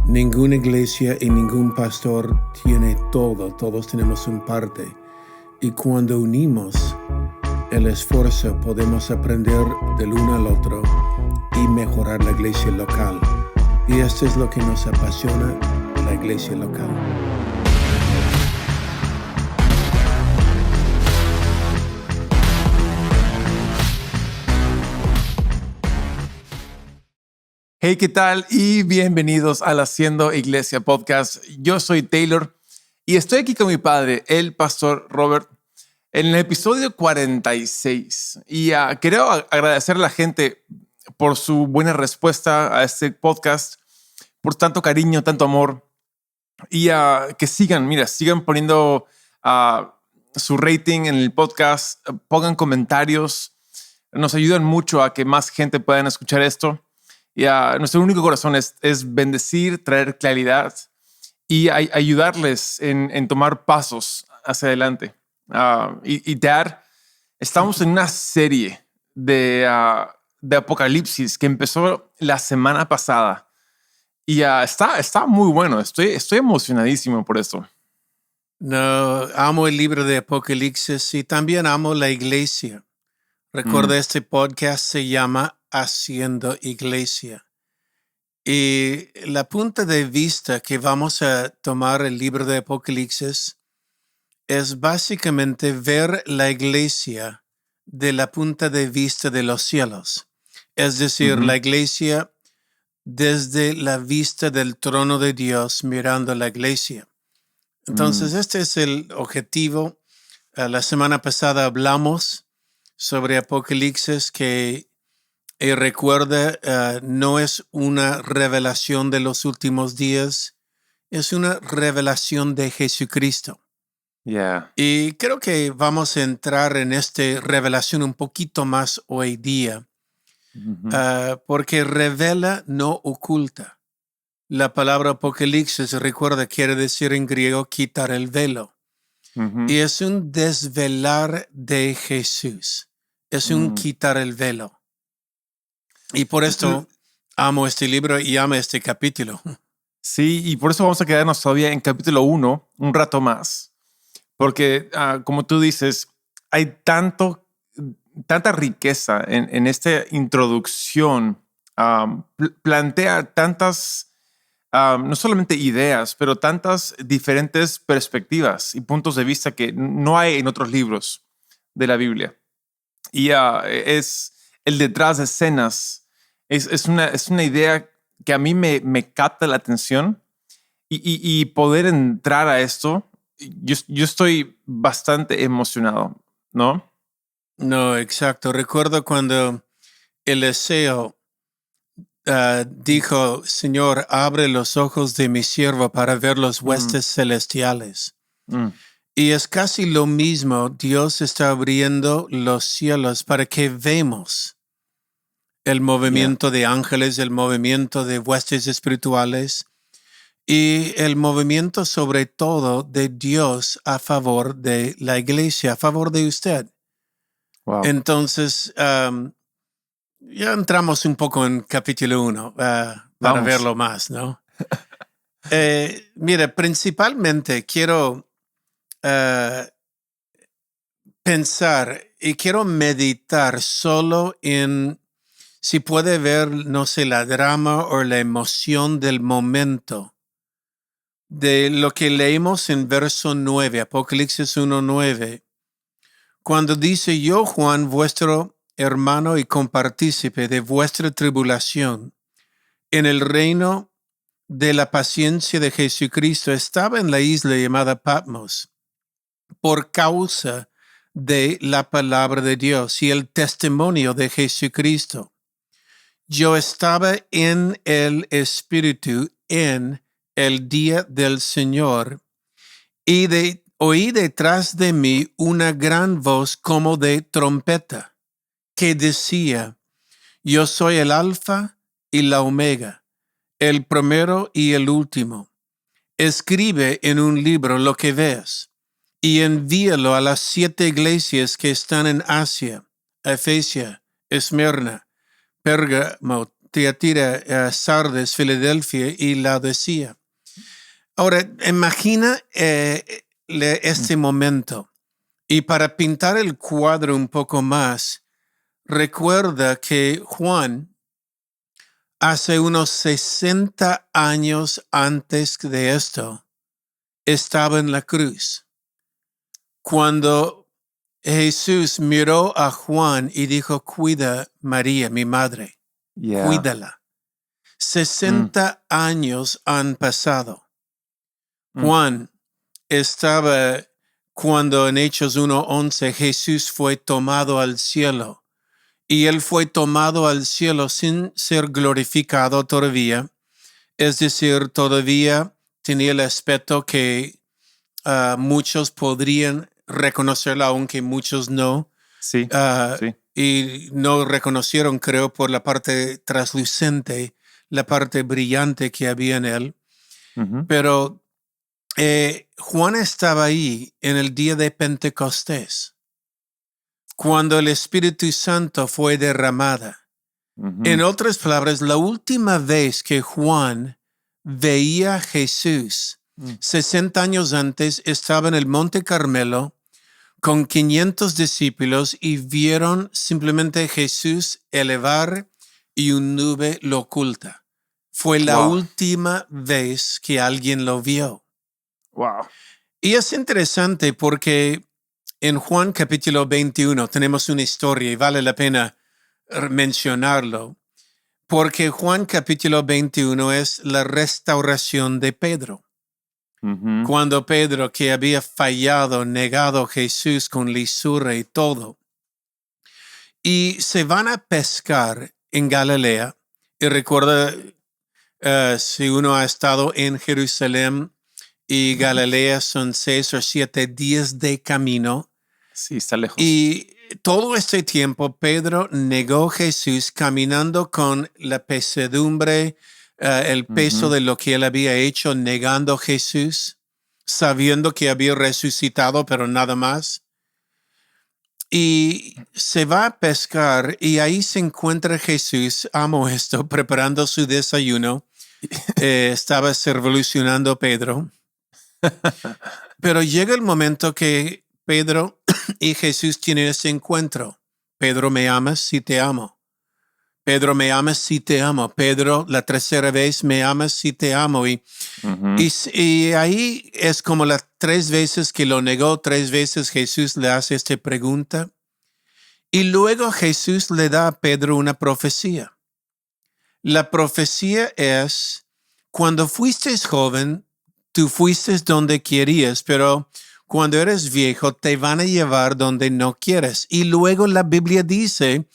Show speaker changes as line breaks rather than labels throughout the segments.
Ninguna iglesia y ningún pastor tiene todo, todos tenemos un parte. Y cuando unimos el esfuerzo podemos aprender del uno al otro y mejorar la iglesia local. Y esto es lo que nos apasiona, la iglesia local.
Hey, ¿qué tal? Y bienvenidos al Haciendo Iglesia Podcast. Yo soy Taylor y estoy aquí con mi padre, el pastor Robert, en el episodio 46. Y quiero agradecer a la gente por su buena respuesta a este podcast, por tanto cariño, tanto amor. Y que sigan poniendo su rating en el podcast, pongan comentarios. Nos ayudan mucho a que más gente pueda escuchar esto. Y nuestro único corazón es bendecir, traer claridad y ayudarles en tomar pasos hacia adelante. Estamos en una serie de Apocalipsis que empezó la semana pasada y está muy bueno. Estoy emocionadísimo por esto.
No, amo el libro de Apocalipsis y también amo la iglesia. Recuerda, este podcast se llama Haciendo Iglesia. Y la punta de vista que vamos a tomar el libro de Apocalipsis es básicamente ver la iglesia de la punta de vista de los cielos. Es decir, la iglesia desde la vista del trono de Dios mirando la iglesia. Entonces, este es el objetivo. La semana pasada hablamos sobre Apocalipsis que recuerda, no es una revelación de los últimos días, es una revelación de Jesucristo.
Yeah.
Y creo que vamos a entrar en esta revelación un poquito más hoy día, porque revela, no oculta. La palabra Apocalipsis, recuerda, quiere decir en griego quitar el velo. Y es un desvelar de Jesús. Es un quitar el velo. Y por esto amo este libro y amo este capítulo.
Sí, y por eso vamos a quedarnos todavía en capítulo 1 un rato más. Porque, como tú dices, hay tanta riqueza en esta introducción. Plantea tantas, no solamente ideas, pero tantas diferentes perspectivas y puntos de vista que no hay en otros libros de la Biblia. Y es el detrás de escenas. Es una idea que a mí me capta la atención y poder entrar a esto. Yo estoy bastante emocionado, ¿no?
No, exacto. Recuerdo cuando Eliseo dijo, Señor, abre los ojos de mi siervo para ver los huestes celestiales. Y es casi lo mismo. Dios está abriendo los cielos para que vemos el movimiento de ángeles, el movimiento de huestes espirituales y el movimiento sobre todo de Dios a favor de la iglesia, a favor de usted.
Wow.
Entonces, ya entramos un poco en capítulo 1 para verlo más, ¿no? Mira, principalmente quiero pensar y quiero meditar solo en si puede ver, no sé, la drama o la emoción del momento de lo que leemos en verso 9, Apocalipsis 1:9, cuando dice, yo, Juan, vuestro hermano y compartícipe de vuestra tribulación, en el reino de la paciencia de Jesucristo, estaba en la isla llamada Patmos, por causa de la palabra de Dios y el testimonio de Jesucristo. Yo estaba en el Espíritu en el día del Señor y oí detrás de mí una gran voz como de trompeta que decía, yo soy el Alfa y la Omega, el primero y el último. Escribe en un libro lo que ves y envíalo a las 7 iglesias que están en Asia, Efesia, Esmirna, Pérgamo, Tiatira, Sardes, Filadelfia y Laodicea. Ahora, imagina este momento. Y para pintar el cuadro un poco más, recuerda que Juan, hace unos 60 años antes de esto, estaba en la cruz. Cuando Jesús miró a Juan y dijo, cuida María, mi madre, cuídala. 60 años han pasado. Juan estaba cuando en Hechos 1:11 Jesús fue tomado al cielo. Y él fue tomado al cielo sin ser glorificado todavía. Es decir, todavía tenía el aspecto que muchos podrían reconocerlo, aunque muchos no.
Sí, sí.
Y no reconocieron, creo, por la parte traslucente, la parte brillante que había en él. Pero Juan estaba ahí en el día de Pentecostés, cuando el Espíritu Santo fue derramada. En otras palabras, la última vez que Juan veía a Jesús, 60 años antes, estaba en el Monte Carmelo con 500 discípulos y vieron simplemente Jesús elevar y una nube lo oculta. Fue la última vez que alguien lo vio.
Wow.
Y es interesante porque en Juan capítulo 21 tenemos una historia y vale la pena mencionarlo, porque Juan capítulo 21 es la restauración de Pedro. Cuando Pedro, que había fallado, negado a Jesús con lisura y todo, y se van a pescar en Galilea, y recuerda, si uno ha estado en Jerusalén y Galilea son 6 o 7 días de camino.
Sí, está lejos.
Y todo este tiempo Pedro negó a Jesús caminando con la pesadumbre, el peso de lo que él había hecho, negando a Jesús, sabiendo que había resucitado, pero nada más. Y se va a pescar y ahí se encuentra Jesús, amo esto, preparando su desayuno. Estaba revolucionando Pedro. Pero llega el momento que Pedro y Jesús tienen ese encuentro. Pedro, ¿me amas? Sí, te amo. Pedro, ¿me amas? Sí, te amo. Pedro, la tercera vez, ¿me amas? Sí, te amo. Y ahí es como las 3 veces que lo negó, 3 veces Jesús le hace esta pregunta. Y luego Jesús le da a Pedro una profecía. La profecía es, cuando fuiste joven, tú fuiste donde querías, pero cuando eres viejo te van a llevar donde no quieres. Y luego la Biblia dice,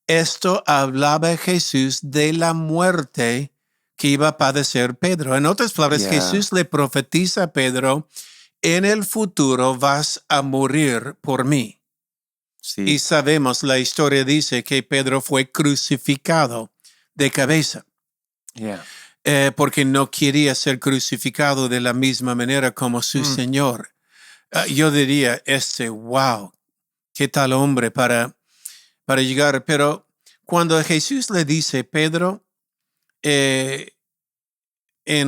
esto hablaba Jesús de la muerte que iba a padecer Pedro. En otras palabras, Jesús le profetiza a Pedro, en el futuro vas a morir por mí. Sí. Y sabemos, la historia dice que Pedro fue crucificado de cabeza. Porque no quería ser crucificado de la misma manera como su Señor. Yo diría, wow, qué tal hombre para llegar. Pero cuando Jesús le dice, Pedro, en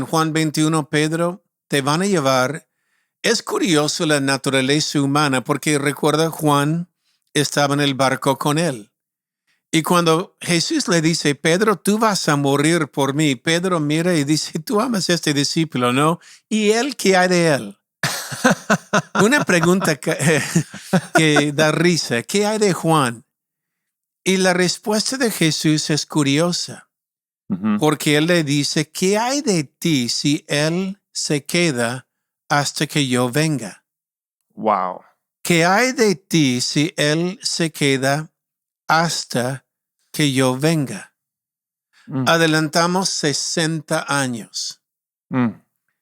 Juan 21, Pedro, te van a llevar. Es curioso la naturaleza humana porque recuerda, Juan estaba en el barco con él. Y cuando Jesús le dice, Pedro, tú vas a morir por mí, Pedro mira y dice, tú amas a este discípulo, ¿no? ¿Y él qué hay de él? Una pregunta que da risa. ¿Qué hay de Juan? Y la respuesta de Jesús es curiosa. Porque él le dice, ¿qué hay de ti si él se queda hasta que yo venga?
Wow.
¿Qué hay de ti si él se queda hasta que yo venga? Adelantamos 60 años.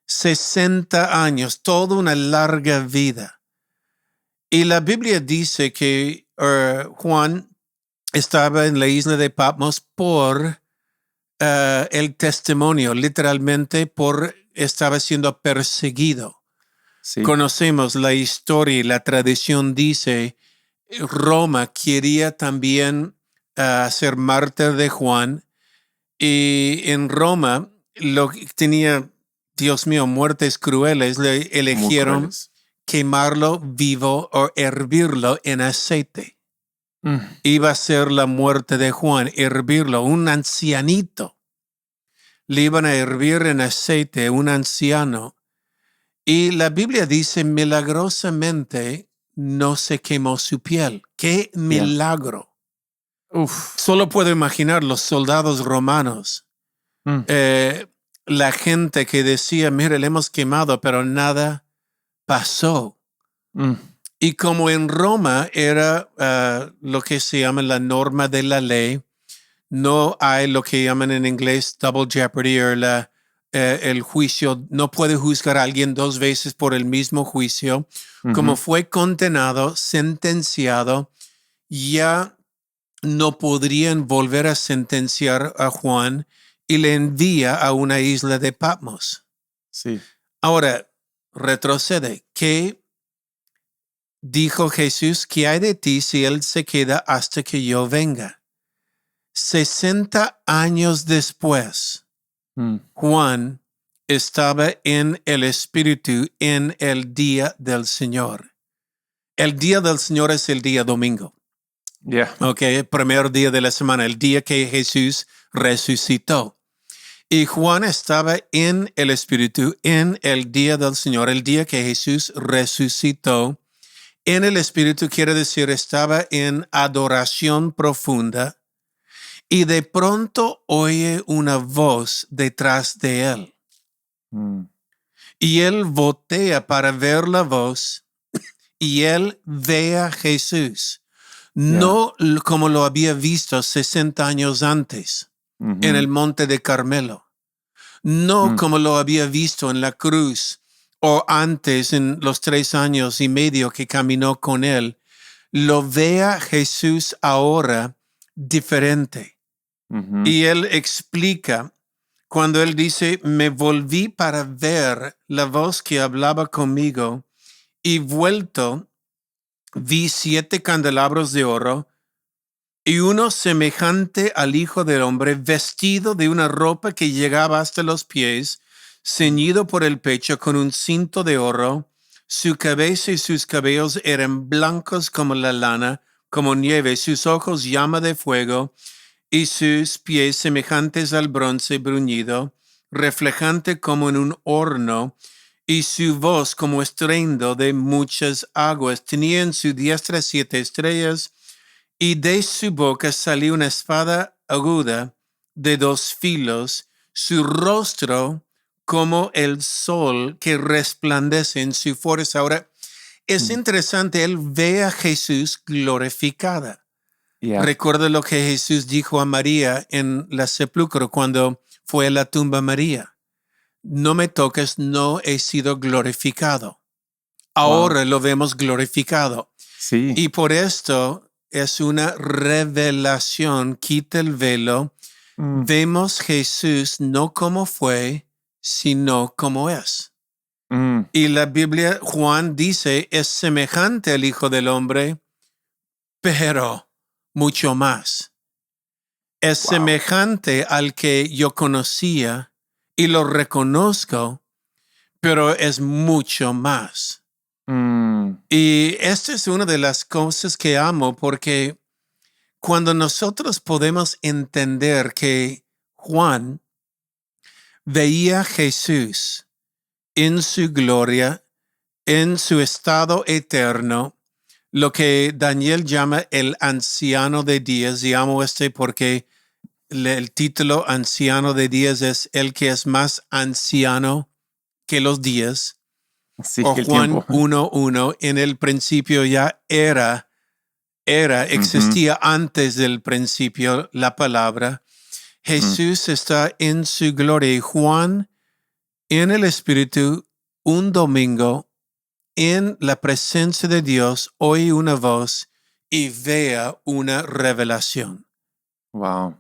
60 años, toda una larga vida. Y la Biblia dice que Juan estaba en la isla de Patmos por el testimonio, literalmente estaba siendo perseguido. Sí. Conocemos la historia y la tradición dice, Roma quería también ser mártir de Juan Y en Roma, lo que tenía, Dios mío, muertes crueles, le
Muy
eligieron
crueles.
quemarlo vivo o hervirlo en aceite.
Mm,
Iba a ser la muerte de Juan, hervirlo, un ancianito. Le iban a hervir en aceite, un anciano. Y la Biblia dice, milagrosamente no se quemó su piel. ¡Qué
yeah.
milagro!
Uf.
Solo puedo imaginar los soldados romanos,
Mm,
eh, la gente que decía, mire, le hemos quemado, pero nada pasó.
mm,
Y como en Roma era lo que se llama la norma de la ley, no hay lo que llaman en inglés double jeopardy o el juicio. No puede juzgar a alguien dos veces por el mismo juicio. Como
ujú.
fue condenado, sentenciado, ya no podrían volver a sentenciar a Juan y le envía a una isla de Patmos.
Sí.
Ahora, retrocede. ¿Qué dijo Jesús? ¿Qué hay de ti si él se queda hasta que yo venga? 60 años después,
Mm,
Juan estaba en el Espíritu en el día del Señor. El día del Señor es el día domingo.
yeah.
Ok, el primer día de la semana, el día que Jesús resucitó. Y Juan estaba en el Espíritu en el día del Señor, el día que Jesús resucitó. En el Espíritu quiere decir estaba en adoración profunda y de pronto oye una voz detrás de él.
Mm,
Y él voltea para ver la voz y él ve a Jesús.
yeah.
No como lo había visto 60 años antes en el
Ujú.
monte de Carmelo. No
Mm,
como lo había visto en la cruz o antes en los 3 años y medio que caminó con él. Lo ve a Jesús ahora diferente.
ujú.
Y él explica cuando él dice, me volví para ver la voz que hablaba conmigo y vuelto vi 7 candelabros de oro y uno semejante al Hijo del Hombre, vestido de una ropa que llegaba hasta los pies, ceñido por el pecho con un cinto de oro. Su cabeza y sus cabellos eran blancos como la lana, como nieve, sus ojos llama de fuego, y sus pies semejantes al bronce bruñido, reflejante como en un horno, y su voz como estruendo de muchas aguas. Tenía en su diestra 7 estrellas, y de su boca salió una espada aguda de 2 filos, su rostro como el sol que resplandece en su fuerza. Ahora, es
Mm,
interesante, él ve a Jesús glorificada.
yeah.
Recuerda lo que Jesús dijo a María en la sepulcro cuando fue a la tumba María. No me toques, no he sido glorificado.
Wow.
Ahora lo vemos glorificado.
Sí.
Y por esto es una revelación, quita el velo.
Mm,
Vemos Jesús no como fue, sino como es.
mm,
Y la Biblia, Juan dice, es semejante al Hijo del Hombre, pero mucho más. Es
wow.
semejante al que yo conocía y lo reconozco, pero es mucho más.
Mm,
Y esta es una de las cosas que amo porque cuando nosotros podemos entender que Juan veía a Jesús en su gloria, en su estado eterno, lo que Daniel llama el anciano de días, y amo este porque el título anciano de días es el que es más anciano que los días.
sí,
O
que el tiempo.
Juan 1:1, en el principio ya
Ujú,
existía antes del principio la palabra.
mm,
Jesús está en su gloria y Juan en el Espíritu un domingo en la presencia de Dios oye una voz y vea una revelación.
wow.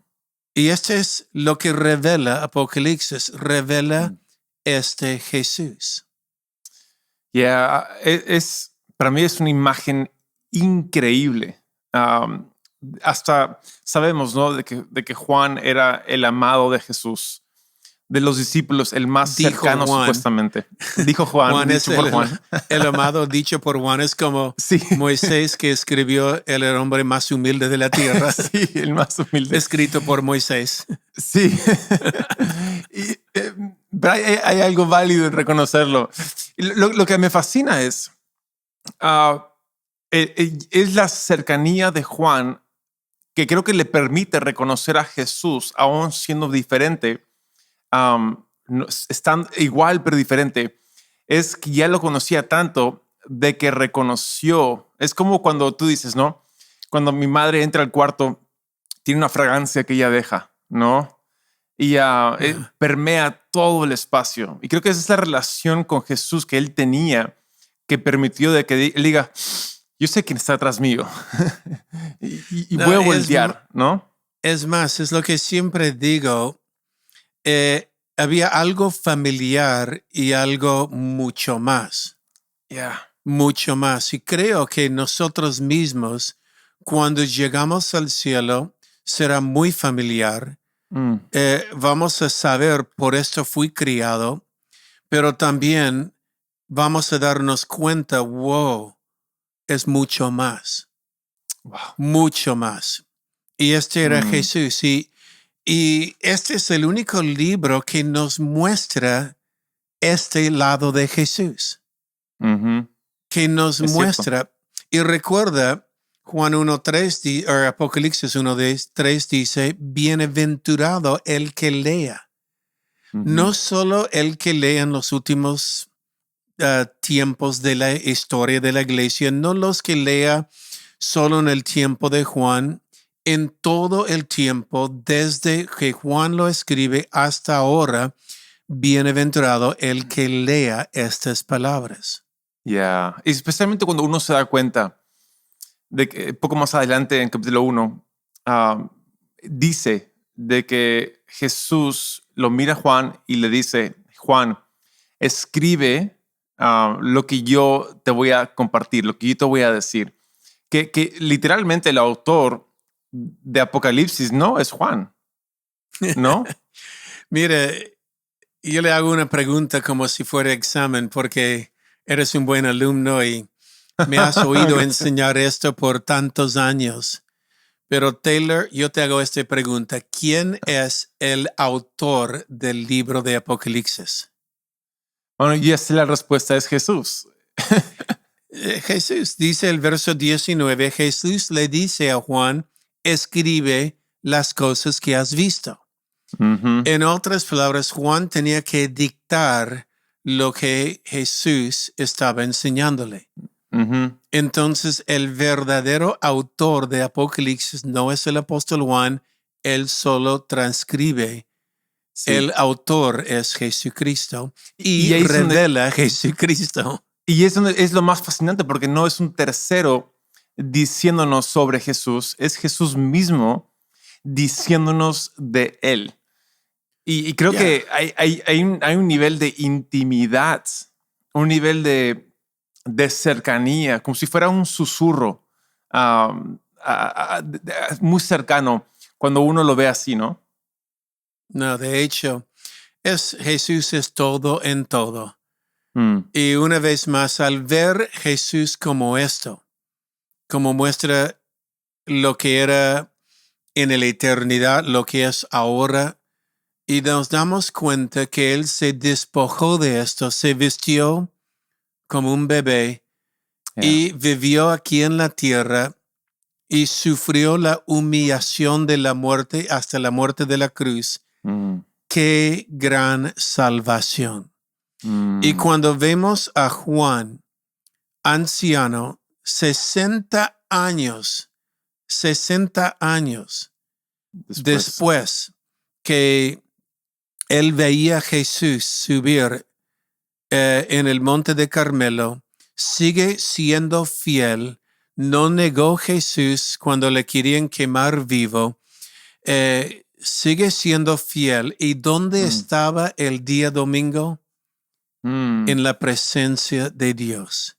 Y este es lo que revela Apocalipsis, revela
Mm.
este Jesús.
Yeah, para mí es una imagen increíble. hasta sabemos, ¿no? De que Juan era el amado de Jesús, de los discípulos, el más
Dijo
cercano
Juan.
supuestamente. Dijo Juan,
Juan es
dicho por Juan.
el amado dicho por Juan. Es como
Sí.
Moisés que escribió Él era el hombre más humilde de la tierra.
Sí, el más humilde.
Escrito por Moisés.
Sí. Pero hay algo válido en reconocerlo. Lo que me fascina es la cercanía de Juan, que creo que le permite reconocer a Jesús, aún siendo diferente, están igual pero diferente. Es que ya lo conocía tanto de que reconoció. Es como cuando tú dices, ¿no? Cuando mi madre entra al cuarto, tiene una fragancia que ella deja, ¿no? Y permea todo el espacio. Y creo que esa es la relación con Jesús que él tenía, que permitió de que él diga, yo sé quién está atrás mío y
No,
voy a voltear, ¿no?
Es más, es lo que siempre digo. Había algo familiar y algo mucho más.
Yeah.
Mucho más. Y creo que nosotros mismos, cuando llegamos al cielo, será muy familiar. Vamos a saber, por esto fui criado, pero también vamos a darnos cuenta, wow, es mucho más.
Wow.
Mucho más. Y este era Jesús. Y este es el único libro que nos muestra este lado de Jesús. Que nos muestra. Y recuerda, Juan 1.3 o Apocalipsis 1.3 dice, bienaventurado el que lea. No solo el que lea en los últimos tiempos de la historia de la iglesia, no los que lea solo en el tiempo de Juan, en todo el tiempo, desde que Juan lo escribe hasta ahora, bienaventurado el que lea estas palabras.
Yeah. Especialmente cuando uno se da cuenta de que poco más adelante en capítulo 1 dice de que Jesús lo mira a Juan y le dice, Juan, escribe lo que yo te voy a compartir, lo que yo te voy a decir. Que literalmente el autor de Apocalipsis no es Juan, ¿no?
Mire, yo le hago una pregunta como si fuera examen porque eres un buen alumno y me has oído enseñar esto por tantos años. Pero Taylor, yo te hago esta pregunta. ¿Quién es el autor del libro de Apocalipsis?
Bueno, y esa es la respuesta, es Jesús.
Jesús, dice el verso 19, Jesús le dice a Juan, escribe las cosas que has visto. En otras palabras, Juan tenía que dictar lo que Jesús estaba enseñándole. Entonces, el verdadero autor de Apocalipsis no es el apóstol Juan, él solo transcribe. Sí. El autor es Jesucristo y revela Jesucristo.
Y eso es lo más fascinante porque no es un tercero diciéndonos sobre Jesús, es Jesús mismo diciéndonos de él. Y creo que hay un nivel de intimidad, un nivel de cercanía, como si fuera un susurro muy cercano cuando uno lo ve así, ¿no?
No, de hecho, Jesús es todo en todo. Y una vez más, al ver Jesús como esto, como muestra lo que era en la eternidad, lo que es ahora, y nos damos cuenta que Él se despojó de esto, se vistió como un bebé y vivió aquí en la tierra y sufrió la humillación de la muerte hasta la muerte de la cruz. ¡Qué gran salvación! Y cuando vemos a Juan, anciano, 60 años después que él veía a Jesús subir en el monte de Carmelo, sigue siendo fiel, no negó Jesús cuando le querían quemar vivo, sigue siendo fiel. ¿Y dónde estaba el día domingo? En la presencia de Dios,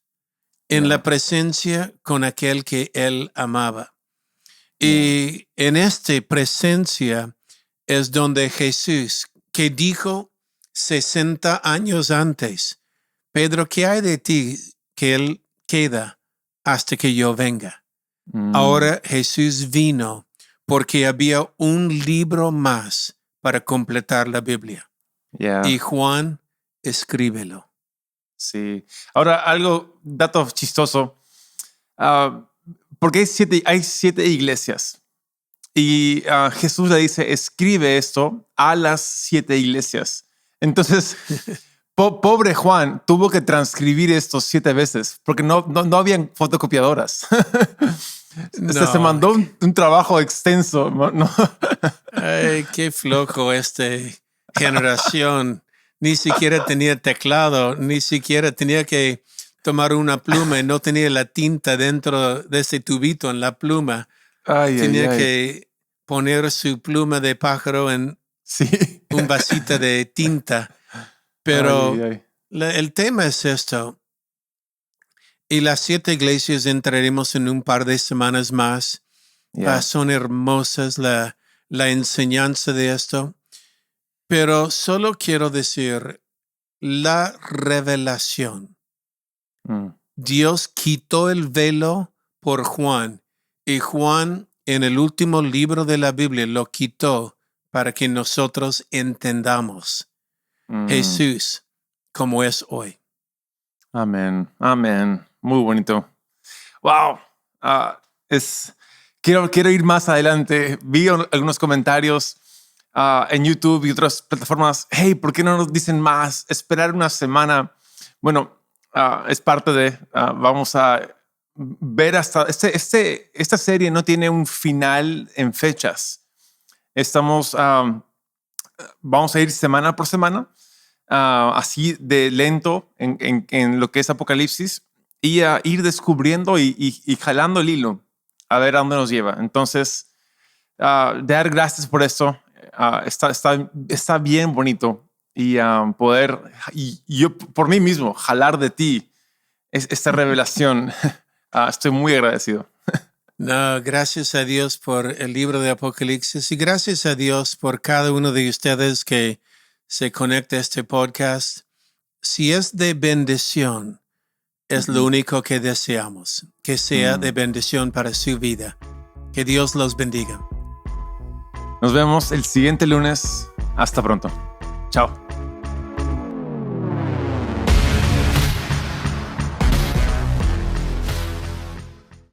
en la presencia con aquel que él amaba. Y en esta presencia es donde Jesús, que dijo 60 años antes, Pedro, ¿qué hay de ti que él queda hasta que yo venga? Ahora Jesús vino porque había un libro más para completar la Biblia.
Yeah.
Y Juan, escríbelo.
Sí. Ahora, dato chistoso. Porque hay siete iglesias. Y Jesús le dice, escribe esto a las 7 iglesias. Entonces, pobre Juan tuvo que transcribir esto 7 veces porque no habían fotocopiadoras. Se mandó un trabajo extenso. ¿No?
Ay, qué flojo esta generación. Ni siquiera tenía teclado, ni siquiera tenía que tomar una pluma y no tenía la tinta dentro de ese tubito en la pluma. Tenía que poner su pluma de pájaro en un vasito de tinta. Pero el tema es esto. Y las 7 iglesias entraremos en un par de semanas más. Son hermosas la enseñanza de esto. Pero solo quiero decir la revelación. Dios quitó el velo por Juan. Y Juan, en el último libro de la Biblia, lo quitó para que nosotros entendamos Jesús como es hoy.
Amén. Amén. Muy bonito. Wow. Quiero ir más adelante. Vi algunos comentarios en YouTube y otras plataformas. Hey, ¿por qué no nos dicen más? Esperar una semana. Bueno, es parte de... vamos a ver hasta... esta serie no tiene un final en fechas. Vamos a ir semana por semana, así de lento en lo que es Apocalipsis y a ir descubriendo y jalando el hilo a ver a dónde nos lleva. Entonces, dar gracias por esto. Está bien bonito y poder, y yo por mí mismo, jalar de ti esta revelación. Estoy muy agradecido.
No, gracias a Dios por el libro de Apocalipsis y gracias a Dios por cada uno de ustedes que se conecta a este podcast. Si es de bendición, es lo único que deseamos, que sea de bendición para su vida. Que Dios los bendiga.
Nos vemos el siguiente lunes. Hasta pronto. Chao.